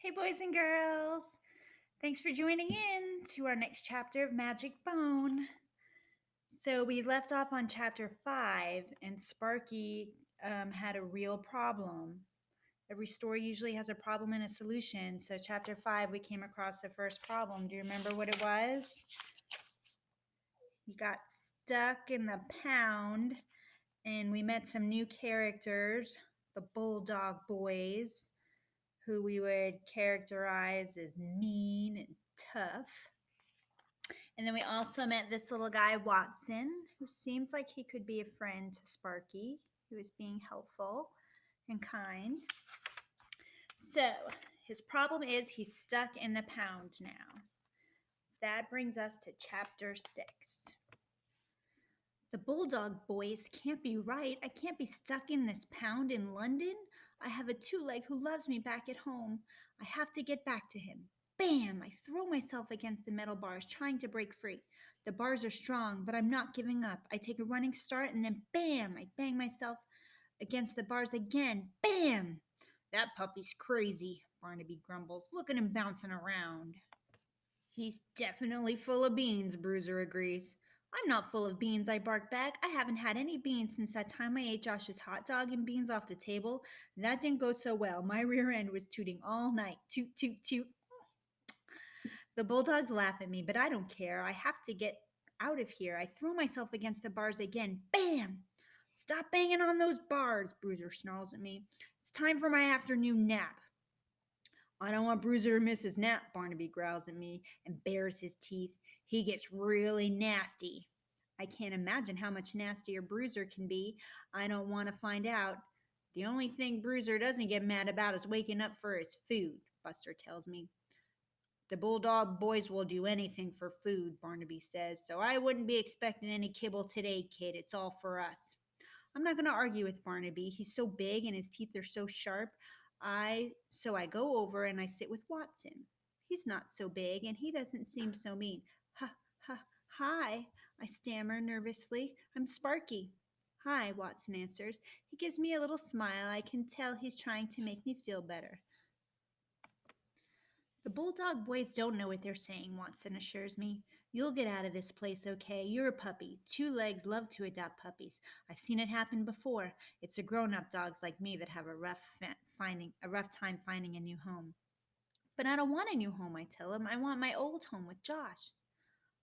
Hey, boys and girls. Thanks for joining in to our next chapter of Magic Bone. So, we left off on chapter 5, and Sparky had a real problem. Every story usually has a problem and a solution. So, chapter 5, we came across the first problem. Do you remember what it was? You got stuck in the pound, and we met some new characters, the Bulldog Boys, who we would characterize as mean and tough. And then we also met this little guy, Watson, who seems like he could be a friend to Sparky. He was being helpful and kind. So his problem is he's stuck in the pound now. That brings us to chapter 6. The Bulldog Boys can't be right. I can't be stuck in this pound in London. I have a two-leg who loves me back at home. I have to get back to him. Bam! I throw myself against the metal bars, trying to break free. The bars are strong, but I'm not giving up. I take a running start, and then bam! I bang myself against the bars again. Bam! That puppy's crazy, Barnaby grumbles. Look at him bouncing around. He's definitely full of beans, Bruiser agrees. I'm not full of beans, I bark back. I haven't had any beans since that time I ate Josh's hot dog and beans off the table. That didn't go so well. My rear end was tooting all night. Toot, toot, toot. The bulldogs laugh at me, but I don't care. I have to get out of here. I throw myself against the bars again. Bam! Stop banging on those bars, Bruiser snarls at me. It's time for my afternoon nap. I don't want Bruiser to miss his nap, Barnaby growls at me and bares his teeth. He gets really nasty. I can't imagine how much nastier Bruiser can be. I don't want to find out. The only thing Bruiser doesn't get mad about is waking up for his food, Buster tells me. The Bulldog Boys will do anything for food, Barnaby says, so I wouldn't be expecting any kibble today, kid. It's all for us. I'm not going to argue with Barnaby. He's so big and his teeth are so sharp. I go over and I sit with Watson. He's not so big and he doesn't seem so mean. Ha ha hi, I stammer nervously. I'm Sparky. Hi, Watson answers. He gives me a little smile. I can tell he's trying to make me feel better. The Bulldog Boys don't know what they're saying, Watson assures me. You'll get out of this place okay. You're a puppy. Two legs love to adopt puppies. I've seen it happen before. It's the grown-up dogs like me that have a rough time finding a new home. But I don't want a new home, I tell him. I want my old home with Josh.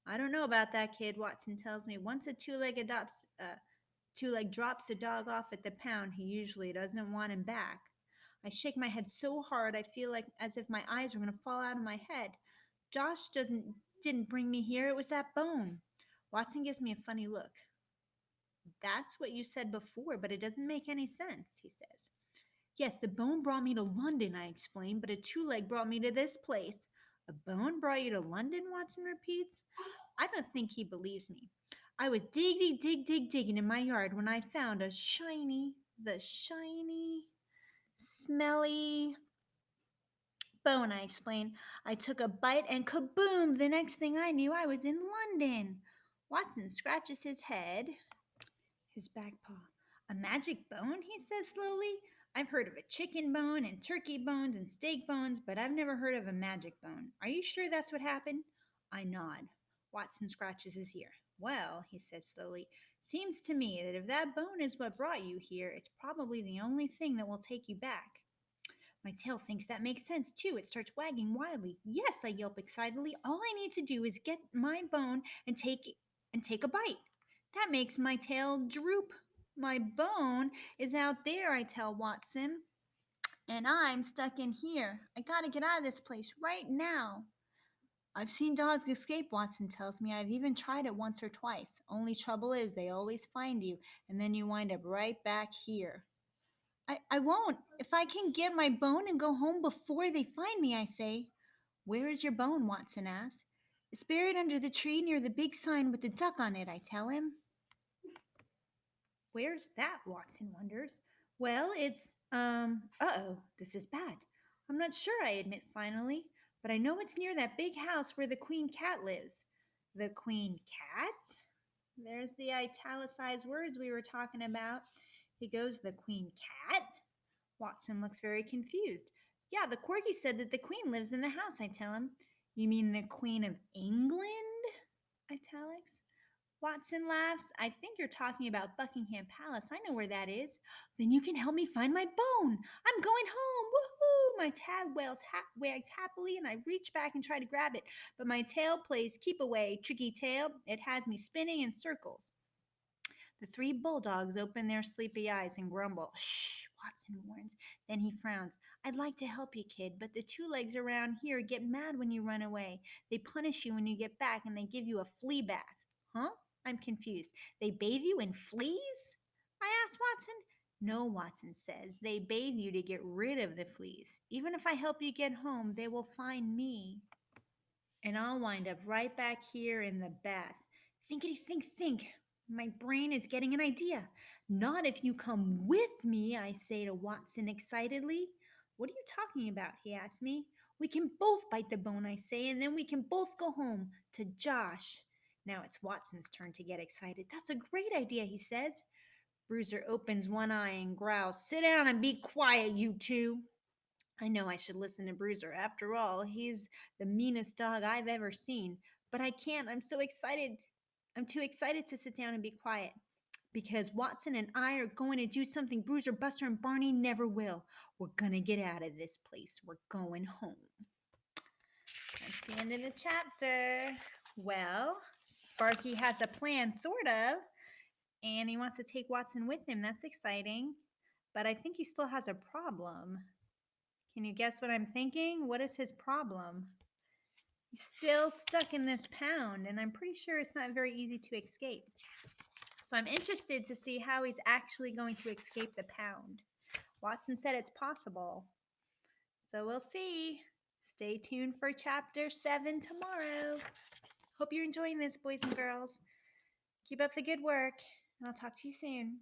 I don't know about that, kid, Watson tells me. Once a two-leg drops a dog off at the pound, he usually doesn't want him back. I shake my head so hard I feel like as if my eyes are going to fall out of my head. Josh didn't bring me here. It was that bone. Watson gives me a funny look. That's what you said before, but it doesn't make any sense, he says. Yes, the bone brought me to London, I explain, but a two-leg brought me to this place. A bone brought you to London, Watson repeats. I don't think he believes me. I was digging in my yard when I found the shiny, smelly bone, I explained. I took a bite and kaboom! The next thing I knew, I was in London. Watson scratches his head, his back paw. A magic bone, he says slowly. I've heard of a chicken bone and turkey bones and steak bones, but I've never heard of a magic bone. Are you sure that's what happened? I nod. Watson scratches his ear. Well, he says slowly, seems to me that if that bone is what brought you here, it's probably the only thing that will take you back. My tail thinks that makes sense too. It starts wagging wildly. Yes, I yelp excitedly. All I need to do is get my bone and take a bite. That makes my tail droop. My bone is out there, I tell Watson, and I'm stuck in here. I gotta get out of this place right now. I've seen dogs escape, Watson tells me. I've even tried it once or twice. Only trouble is they always find you, and then you wind up right back here. I won't. If I can get my bone and go home before they find me, I say. Where is your bone? Watson asks. It's buried under the tree near the big sign with the duck on it, I tell him. Where's that? Watson wonders. Well, uh-oh, this is bad. I'm not sure, I admit finally, but I know it's near that big house where the queen cat lives. The queen cat? There's the italicized words we were talking about. He goes, the queen cat? Watson looks very confused. Yeah, the corgi said that the queen lives in the house, I tell him. You mean the Queen of England? Italics. Watson laughs. I think you're talking about Buckingham Palace. I know where that is. Then you can help me find my bone. I'm going home. Woohoo! My wags happily, and I reach back and try to grab it. But my tail plays keep away, tricky tail. It has me spinning in circles. The three bulldogs open their sleepy eyes and grumble. Shh, Watson warns. Then he frowns. I'd like to help you, kid, but the two legs around here get mad when you run away. They punish you when you get back and they give you a flea bath. Huh? I'm confused. They bathe you in fleas? I asked Watson. No, Watson says. They bathe you to get rid of the fleas. Even if I help you get home, they will find me. And I'll wind up right back here in the bath. Thinkity think. My brain is getting an idea. Not if you come with me, I say to Watson excitedly. What are you talking about? He asks me. We can both bite the bone, I say, and then we can both go home to Josh. Now it's Watson's turn to get excited. That's a great idea, he says. Bruiser opens one eye and growls, Sit down and be quiet, you two. I know I should listen to Bruiser. After all, he's the meanest dog I've ever seen. But I can't. I'm so excited. I'm too excited to sit down and be quiet. Because Watson and I are going to do something Bruiser, Buster, and Barney never will. We're going to get out of this place. We're going home. That's the end of the chapter. Well, Sparky has a plan, sort of. And he wants to take Watson with him. That's exciting. But I think he still has a problem. Can you guess what I'm thinking? What is his problem? He's still stuck in this pound, and I'm pretty sure it's not very easy to escape. So I'm interested to see how he's actually going to escape the pound. Watson said it's possible. So we'll see. Stay tuned for chapter 7 tomorrow. Hope you're enjoying this, boys and girls. Keep up the good work, and I'll talk to you soon.